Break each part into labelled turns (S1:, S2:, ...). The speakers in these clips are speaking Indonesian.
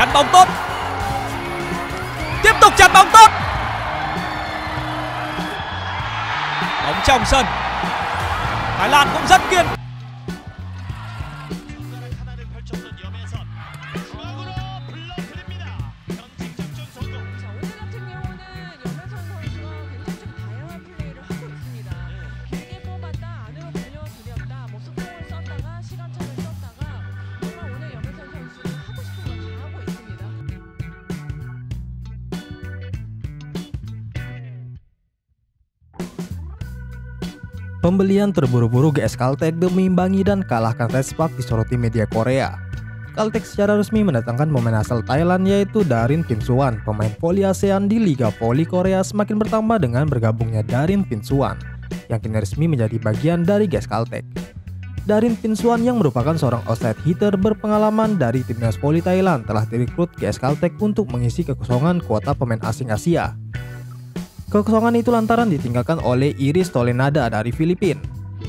S1: chắn bóng tốt. Tiếp tục chắn bóng tốt. Bóng trong sân. Thái Lan cũng rất kiên.
S2: Pembelian terburu-buru GS Caltech demi imbangi dan kalahkan Red Spark disoroti media Korea. Caltech secara resmi mendatangkan pemain asal Thailand yaitu Darin Pinsuan. Pemain voli ASEAN di Liga Voli Korea semakin bertambah dengan bergabungnya Darin Pinsuan yang kini resmi menjadi bagian dari GS Caltech. Darin Pinsuan yang merupakan seorang outside hitter berpengalaman dari timnas voli Thailand telah direkrut GS Caltech untuk mengisi kekosongan kuota pemain asing Asia. Kekosongan itu lantaran ditinggalkan oleh Iris Tolenada dari Filipina.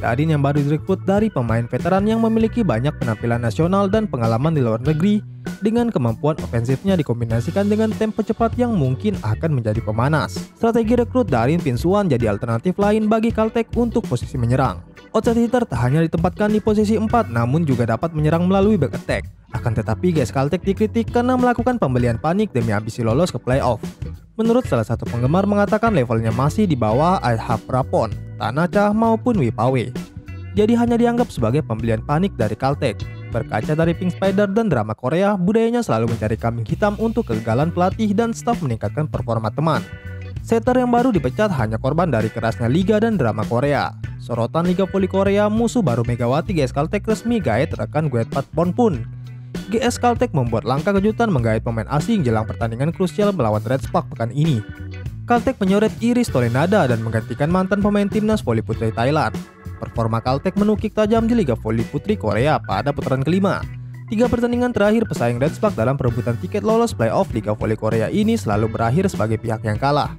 S2: Darin yang baru direkrut dari pemain veteran yang memiliki banyak penampilan nasional dan pengalaman di luar negeri dengan kemampuan ofensifnya dikombinasikan dengan tempo cepat yang mungkin akan menjadi pemanas. Strategi rekrut Darin Pinsuan jadi alternatif lain bagi Caltech untuk posisi menyerang. Outside hitter tak hanya ditempatkan di posisi 4 namun juga dapat menyerang melalui back attack. Akan tetapi GS Caltech dikritik karena melakukan pembelian panik demi ambisi lolos ke playoff. Menurut salah satu penggemar mengatakan levelnya masih di bawah Aihap Rapon, Tanacha maupun Wipawe. Jadi hanya dianggap sebagai pembelian panik dari Caltech. Berkaca dari Pink Spider dan drama Korea, budayanya selalu mencari kambing hitam untuk kegagalan pelatih dan staf meningkatkan performa teman. Setter yang baru dipecat hanya korban dari kerasnya liga dan drama Korea. Sorotan Liga Voli Korea, musuh baru Megawati GS Caltech resmi gaet rekan Guetpat Ponpun. GS Caltech membuat langkah kejutan menggait pemain asing jelang pertandingan krusial melawan Red Spark pekan ini. Caltech menyoret Iris Tolenada dan menggantikan mantan pemain timnas voli putri Thailand. Performa Caltech menukik tajam di Liga Voli Putri Korea pada putaran kelima. 3 pertandingan terakhir pesaing Red Spark dalam perebutan tiket lolos playoff Liga Voli Korea ini selalu berakhir sebagai pihak yang kalah.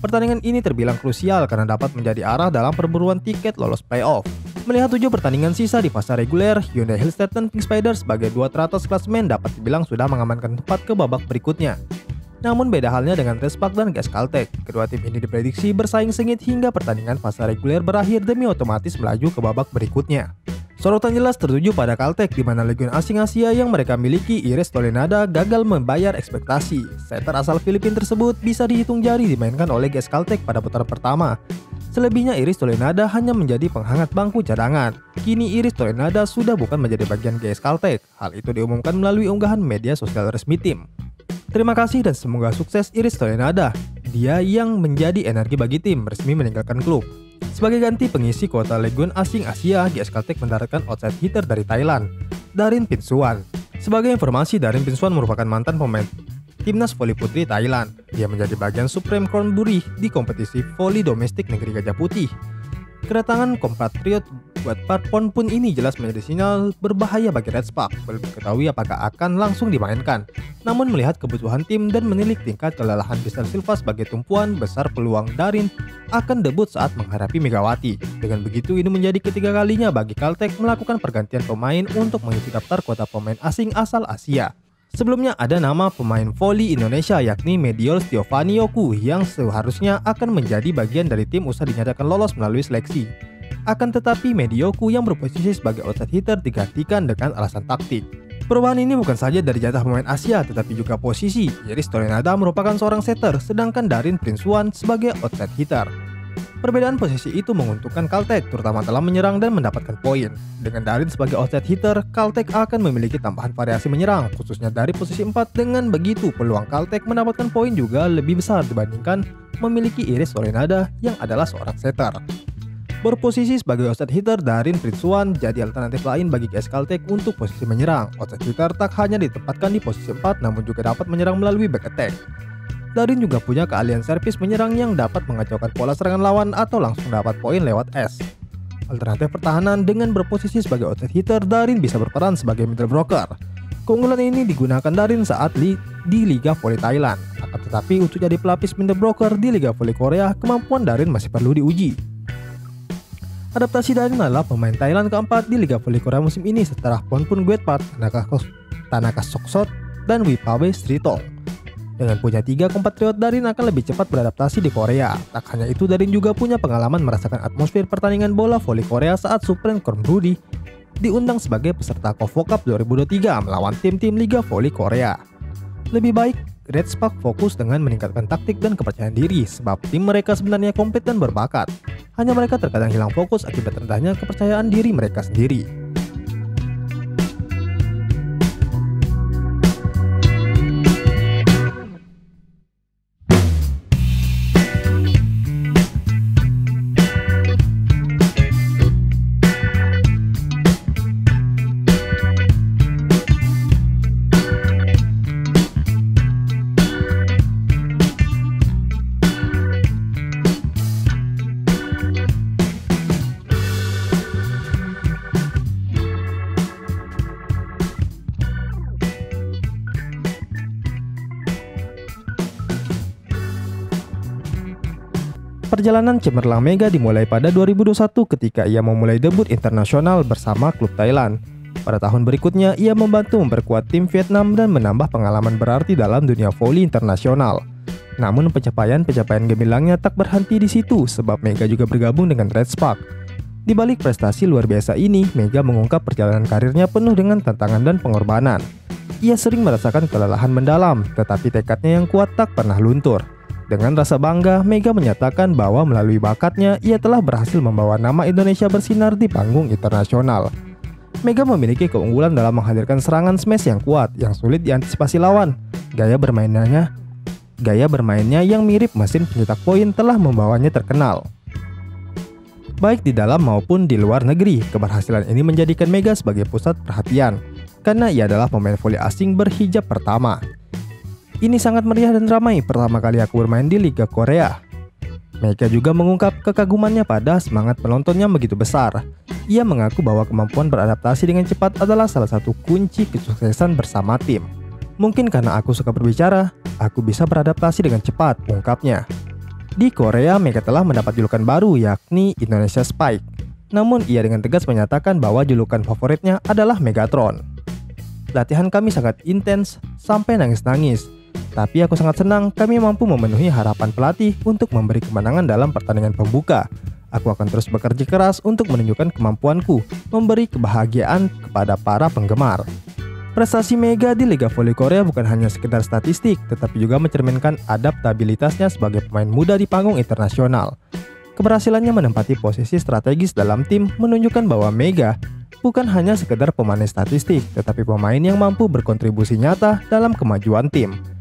S2: Pertandingan ini terbilang krusial karena dapat menjadi arah dalam perburuan tiket lolos playoff. Melihat 7 pertandingan sisa di fase reguler, Hyundai Hillstar dan Pink Spider sebagai dua teratas klasemen dapat dibilang sudah mengamankan tempat ke babak berikutnya. Namun beda halnya dengan Red Spark dan GS Caltech. Kedua tim ini diprediksi bersaing sengit hingga pertandingan fase reguler berakhir demi otomatis melaju ke babak berikutnya. Sorotan jelas tertuju pada Caltech di mana legion asing Asia yang mereka miliki Iris Tolenada gagal membayar ekspektasi. Setter asal Filipina tersebut bisa dihitung jari dimainkan oleh GS Caltech pada putaran pertama. Selebihnya Iris Tolenada hanya menjadi penghangat bangku cadangan. Kini Iris Tolenada sudah bukan menjadi bagian GS Caltech. Hal itu diumumkan melalui unggahan media sosial resmi tim. Terima kasih dan semoga sukses Iris Tolenada. Dia yang menjadi energi bagi tim resmi meninggalkan klub. Sebagai ganti pengisi kuota legion asing Asia, GS Caltech mendaratkan outside hitter dari Thailand, Darin Pinsuan. Sebagai informasi, Darin Pinsuan merupakan mantan pemain timnas voli putri Thailand. Dia menjadi bagian Supreme Cornbury di kompetisi voli domestik negeri Gajah Putih. Kedatangan kompatriot Guetpat Ponpun ini jelas menjadi sinyal berbahaya bagi Red Spark. Belum diketahui apakah akan langsung dimainkan. Namun melihat kebutuhan tim dan menilik tingkat kelelahan Crystal Silva sebagai tumpuan besar peluang Darin akan debut saat menghadapi Megawati. Dengan begitu ini menjadi ketiga kalinya bagi Caltech melakukan pergantian pemain untuk mengisi daftar kuota pemain asing asal Asia. Sebelumnya ada nama pemain voli Indonesia yakni Mediol Stiovanioku yang seharusnya akan menjadi bagian dari tim usai dinyatakan lolos melalui seleksi. Akan tetapi Medioku yang berposisi sebagai outside hitter digantikan dengan alasan taktik. Perubahan ini bukan saja dari jatah pemain Asia tetapi juga posisi. Iris Tolenada merupakan seorang setter sedangkan Darin Pinsuan sebagai outside hitter. Perbedaan posisi itu menguntungkan Caltech terutama dalam menyerang dan mendapatkan poin. Dengan Darin sebagai outside hitter, Caltech akan memiliki tambahan variasi menyerang khususnya dari posisi 4. Dengan begitu, peluang Caltech mendapatkan poin juga lebih besar dibandingkan memiliki Iris Tolenada yang adalah seorang setter. Berposisi sebagai outside hitter, Darin Pinsuan jadi alternatif lain bagi GS Caltech untuk posisi menyerang. Outside hitter tak hanya ditempatkan di posisi 4 namun juga dapat menyerang melalui back attack. Darin juga punya keahlian servis menyerang yang dapat mengacaukan pola serangan lawan atau langsung dapat poin lewat S. Alternatif pertahanan dengan berposisi sebagai outside hitter, Darin bisa berperan sebagai middle blocker. Keunggulan ini digunakan Darin saat di Liga Voli Thailand. Akan tetapi untuk jadi pelapis middle blocker di Liga Voli Korea, kemampuan Darin masih perlu diuji. Adaptasi Darin adalah pemain Thailand keempat di Liga Voli Korea musim ini setelah Ponpun Guetpat, Tanaka Soksot, dan Wipawe Sritong. Dengan punya 3 kompatriot, Darin akan lebih cepat beradaptasi di Korea. Tak hanya itu, Darin juga punya pengalaman merasakan atmosfer pertandingan bola voli Korea saat Supreme Kormrudi diundang sebagai peserta KOFO Cup 2023 melawan tim-tim Liga Voli Korea. Lebih baik Red Spark fokus dengan meningkatkan taktik dan kepercayaan diri, sebab tim mereka sebenarnya komplit dan berbakat. Hanya mereka terkadang hilang fokus akibat rendahnya kepercayaan diri mereka sendiri. Perjalanan cemerlang Mega dimulai pada 2021 ketika ia memulai debut internasional bersama klub Thailand. Pada tahun berikutnya, ia membantu memperkuat tim Vietnam dan menambah pengalaman berarti dalam dunia voli internasional. Namun pencapaian-pencapaian gemilangnya tak berhenti di situ, sebab Mega juga bergabung dengan Red Spark. Di balik prestasi luar biasa ini, Mega mengungkap perjalanan karirnya penuh dengan tantangan dan pengorbanan. Ia sering merasakan kelelahan mendalam, tetapi tekadnya yang kuat tak pernah luntur. Dengan rasa bangga, Mega menyatakan bahwa melalui bakatnya, ia telah berhasil membawa nama Indonesia bersinar di panggung internasional. Mega memiliki keunggulan dalam menghadirkan serangan smash yang kuat, yang sulit diantisipasi lawan. Gaya bermainnya yang mirip mesin pencetak poin telah membawanya terkenal. Baik di dalam maupun di luar negeri, keberhasilan ini menjadikan Mega sebagai pusat perhatian, karena ia adalah pemain voli asing berhijab pertama. Ini sangat meriah dan ramai pertama kali aku bermain di Liga Korea. Mega juga mengungkap kekagumannya pada semangat penonton yang begitu besar. Ia mengaku bahwa kemampuan beradaptasi dengan cepat adalah salah satu kunci kesuksesan bersama tim. Mungkin karena aku suka berbicara, aku bisa beradaptasi dengan cepat, ungkapnya. Di Korea, Mega telah mendapat julukan baru yakni Indonesia Spike. Namun ia dengan tegas menyatakan bahwa julukan favoritnya adalah Megatron. Latihan kami sangat intens sampai nangis-nangis. Tapi aku sangat senang kami mampu memenuhi harapan pelatih untuk memberi kemenangan dalam pertandingan pembuka. Aku akan terus bekerja keras untuk menunjukkan kemampuanku, memberi kebahagiaan kepada para penggemar. Prestasi Mega di Liga Voli Korea bukan hanya sekedar statistik, tetapi juga mencerminkan adaptabilitasnya sebagai pemain muda di panggung internasional. Keberhasilannya menempati posisi strategis dalam tim menunjukkan bahwa Mega bukan hanya sekedar pemanis statistik, tetapi pemain yang mampu berkontribusi nyata dalam kemajuan tim.